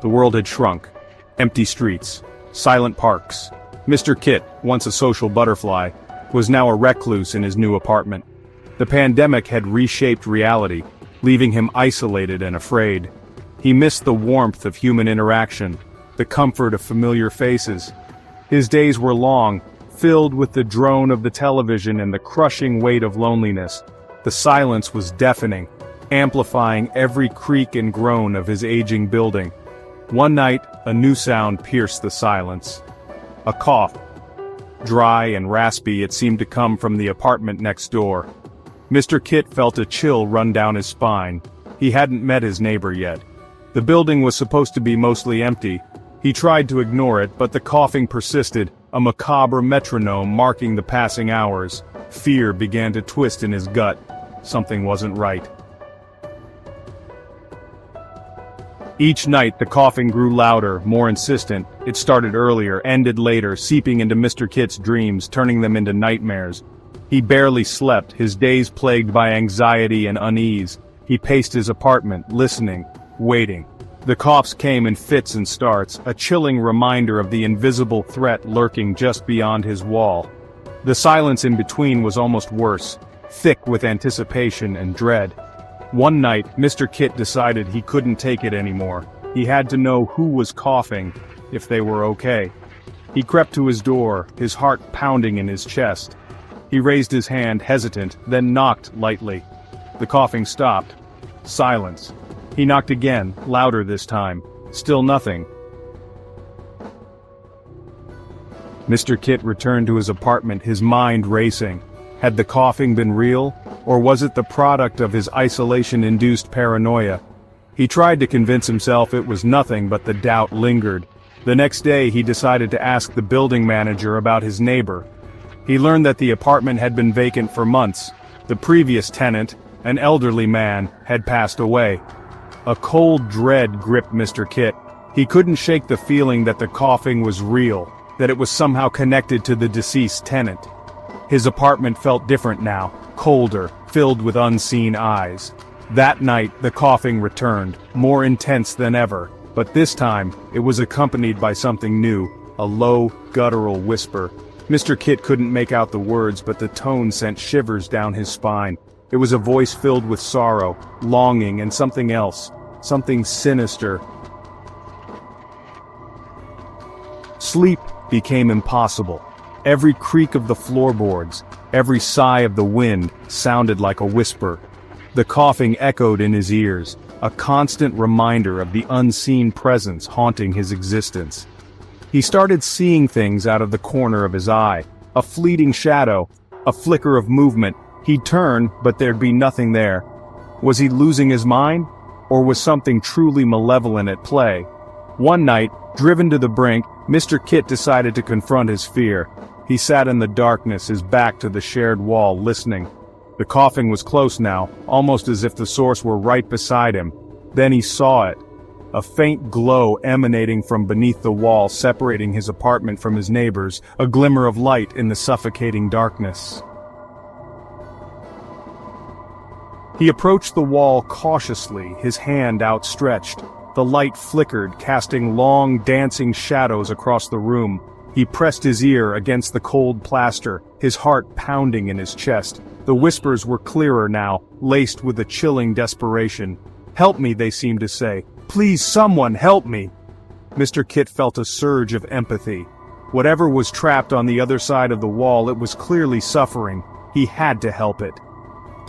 The world had shrunk. Empty streets. Silent parks. Mr. Kit, once a social butterfly, was now a recluse in his new apartment. The pandemic had reshaped reality, leaving him isolated and afraid. He missed the warmth of human interaction, the comfort of familiar faces. His days were long, filled with the drone of the television and the crushing weight of loneliness. The silence was deafening, amplifying every creak and groan of his aging building. One night, a new sound pierced the silence. A cough. Dry and raspy, it seemed to come from the apartment next door. Mr. Kit felt a chill run down his spine. He hadn't met his neighbor yet. The building was supposed to be mostly empty. He tried to ignore it, but the coughing persisted, a macabre metronome marking the passing hours. Fear began to twist in his gut. Something wasn't right. Each night the coughing grew louder, more insistent. It started earlier, ended later, seeping into Mr. Kit's dreams, turning them into nightmares. He barely slept, his days plagued by anxiety and unease. He paced his apartment, listening, waiting. The coughs came in fits and starts, a chilling reminder of the invisible threat lurking just beyond his wall. The silence in between was almost worse, thick with anticipation and dread. One night, Mr. Kit decided he couldn't take it anymore. He had to know who was coughing, if they were okay. He crept to his door, his heart pounding in his chest. He raised his hand, hesitant, then knocked lightly. The coughing stopped. Silence. He knocked again, louder this time. Still nothing. Mr. Kit returned to his apartment, his mind racing. Had the coughing been real, or was it the product of his isolation-induced paranoia? He tried to convince himself it was nothing, but the doubt lingered. The next day he decided to ask the building manager about his neighbor. He learned that the apartment had been vacant for months. The previous tenant, an elderly man, had passed away. A cold dread gripped Mr. Kit. He couldn't shake the feeling that the coughing was real, that it was somehow connected to the deceased tenant. His apartment felt different now, colder, filled with unseen eyes. That night, the coughing returned, more intense than ever, but this time, it was accompanied by something new, a low, guttural whisper. Mr. Kit couldn't make out the words, but the tone sent shivers down his spine. It was a voice filled with sorrow, longing, and something else, something sinister. Sleep became impossible. Every creak of the floorboards, every sigh of the wind, sounded like a whisper. The coughing echoed in his ears, a constant reminder of the unseen presence haunting his existence. He started seeing things out of the corner of his eye, a fleeting shadow, a flicker of movement. He'd turn, but there'd be nothing there. Was he losing his mind? Or was something truly malevolent at play? One night, driven to the brink, Mr. Kit decided to confront his fear. He sat in the darkness, his back to the shared wall, listening. The coughing was close now, almost as if the source were right beside him. Then he saw it. A faint glow emanating from beneath the wall separating his apartment from his neighbor's, a glimmer of light in the suffocating darkness. He approached the wall cautiously, his hand outstretched. The light flickered, casting long, dancing shadows across the room. He pressed his ear against the cold plaster, his heart pounding in his chest. The whispers were clearer now, laced with a chilling desperation. "Help me," they seemed to say. "Please, someone, help me." Mr. Kit felt a surge of empathy. Whatever was trapped on the other side of the wall, it was clearly suffering. He had to help it.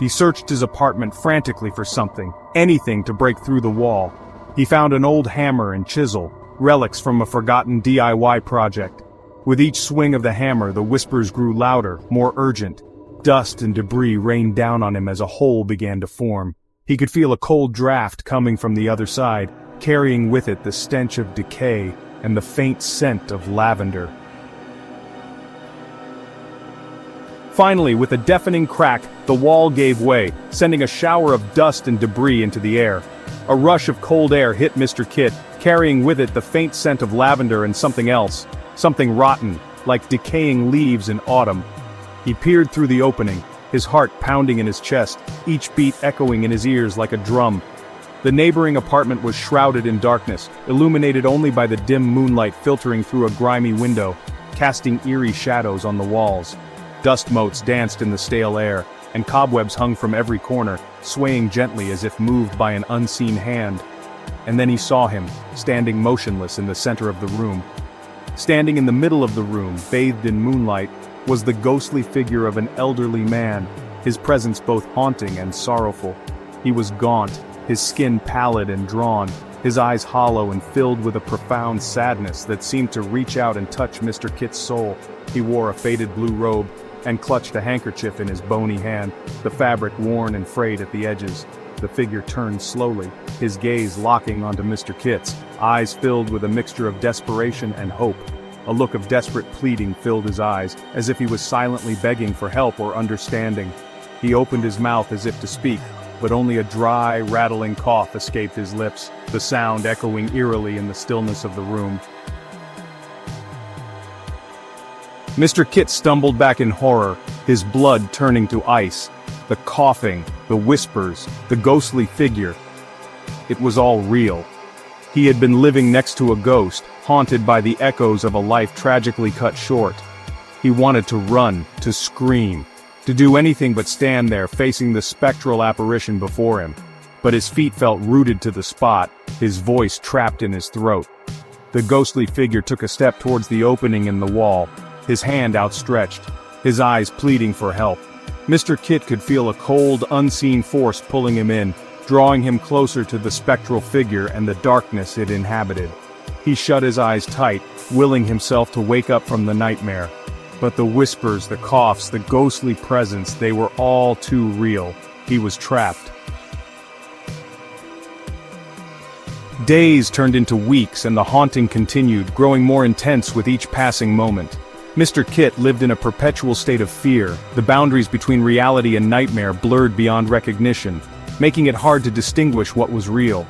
He searched his apartment frantically for something, anything to break through the wall. He found an old hammer and chisel, relics from a forgotten DIY project. With each swing of the hammer, the whispers grew louder, more urgent. Dust and debris rained down on him as a hole began to form. He could feel a cold draft coming from the other side, carrying with it the stench of decay and the faint scent of lavender. Finally, with a deafening crack, the wall gave way, sending a shower of dust and debris into the air. A rush of cold air hit Mr. Kit, carrying with it the faint scent of lavender and something else, something rotten, like decaying leaves in autumn. He peered through the opening, his heart pounding in his chest, each beat echoing in his ears like a drum. The neighboring apartment was shrouded in darkness, illuminated only by the dim moonlight filtering through a grimy window, casting eerie shadows on the walls. Dust motes danced in the stale air, and cobwebs hung from every corner, swaying gently as if moved by an unseen hand. And then he saw him, standing motionless in the center of the room. Standing in the middle of the room, bathed in moonlight, was the ghostly figure of an elderly man, his presence both haunting and sorrowful. He was gaunt, his skin pallid and drawn, his eyes hollow and filled with a profound sadness that seemed to reach out and touch Mr. Kit's soul. He wore a faded blue robe, and clutched a handkerchief in his bony hand, the fabric worn and frayed at the edges. The figure turned slowly, his gaze locking onto Mr. Kit's, eyes filled with a mixture of desperation and hope. A look of desperate pleading filled his eyes, as if he was silently begging for help or understanding. He opened his mouth as if to speak, but only a dry, rattling cough escaped his lips, the sound echoing eerily in the stillness of the room. Mr. Kit stumbled back in horror, his blood turning to ice. The coughing, the whispers, the ghostly figure. It was all real. He had been living next to a ghost, haunted by the echoes of a life tragically cut short. He wanted to run, to scream, to do anything but stand there facing the spectral apparition before him. But his feet felt rooted to the spot, his voice trapped in his throat. The ghostly figure took a step towards the opening in the wall, his hand outstretched, his eyes pleading for help. Mr. Kit could feel a cold, unseen force pulling him in, drawing him closer to the spectral figure and the darkness it inhabited. He shut his eyes tight, willing himself to wake up from the nightmare. But the whispers, the coughs, the ghostly presence, they were all too real. He was trapped. Days turned into weeks and the haunting continued, growing more intense with each passing moment. Mr. Kit lived in a perpetual state of fear, the boundaries between reality and nightmare blurred beyond recognition, making it hard to distinguish what was real.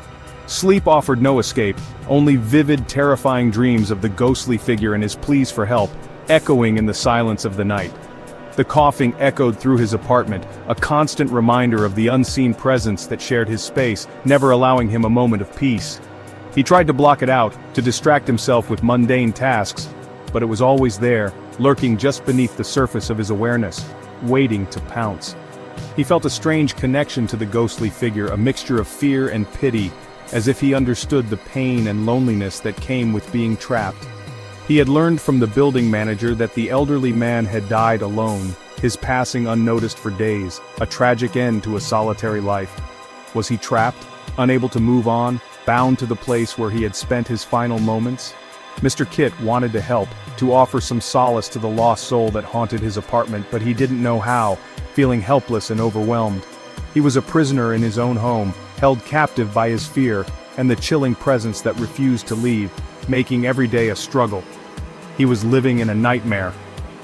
Sleep offered no escape, only vivid, terrifying dreams of the ghostly figure and his pleas for help, echoing in the silence of the night. The coughing echoed through his apartment, a constant reminder of the unseen presence that shared his space, never allowing him a moment of peace. He tried to block it out, to distract himself with mundane tasks, but it was always there, lurking just beneath the surface of his awareness, waiting to pounce. He felt a strange connection to the ghostly figure, a mixture of fear and pity, as if he understood the pain and loneliness that came with being trapped. He had learned from the building manager that the elderly man had died alone, his passing unnoticed for days, a tragic end to a solitary life. Was he trapped, unable to move on, bound to the place where he had spent his final moments? Mr. Kit wanted to help, to offer some solace to the lost soul that haunted his apartment, but he didn't know how, feeling helpless and overwhelmed. He was a prisoner in his own home, held captive by his fear, and the chilling presence that refused to leave, making every day a struggle. He was living in a nightmare,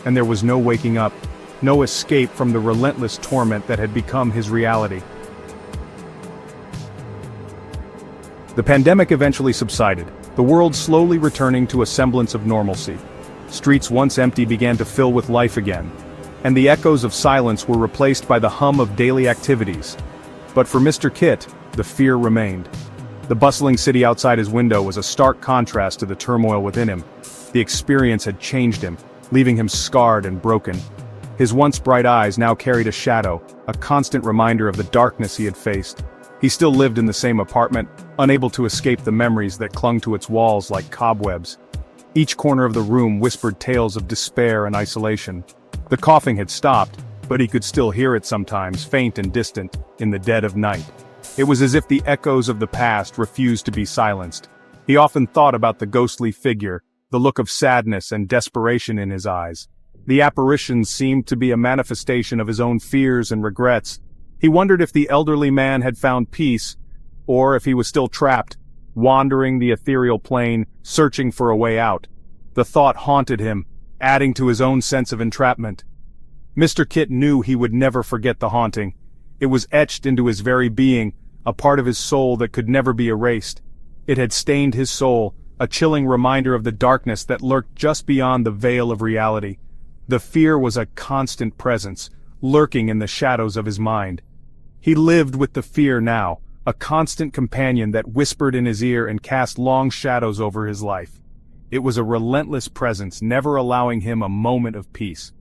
and there was no waking up, no escape from the relentless torment that had become his reality. The pandemic eventually subsided, the world slowly returning to a semblance of normalcy. Streets once empty began to fill with life again, and the echoes of silence were replaced by the hum of daily activities. But for Mr. Kit, the fear remained. The bustling city outside his window was a stark contrast to the turmoil within him. The experience had changed him, leaving him scarred and broken. His once bright eyes now carried a shadow, a constant reminder of the darkness he had faced. He still lived in the same apartment, unable to escape the memories that clung to its walls like cobwebs. Each corner of the room whispered tales of despair and isolation. The coughing had stopped, but he could still hear it sometimes, faint and distant, in the dead of night. It was as if the echoes of the past refused to be silenced. He often thought about the ghostly figure, the look of sadness and desperation in his eyes. The apparition seemed to be a manifestation of his own fears and regrets. He wondered if the elderly man had found peace, or if he was still trapped, wandering the ethereal plane, searching for a way out. The thought haunted him, adding to his own sense of entrapment. Mr. Kit knew he would never forget the haunting. It was etched into his very being, a part of his soul that could never be erased. It had stained his soul, a chilling reminder of the darkness that lurked just beyond the veil of reality. The fear was a constant presence, lurking in the shadows of his mind. He lived with the fear now, a constant companion that whispered in his ear and cast long shadows over his life. It was a relentless presence, never allowing him a moment of peace.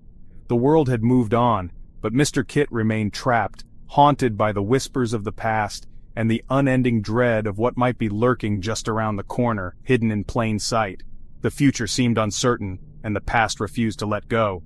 The world had moved on, but Mr. Kit remained trapped, haunted by the whispers of the past, and the unending dread of what might be lurking just around the corner, hidden in plain sight. The future seemed uncertain, and the past refused to let go.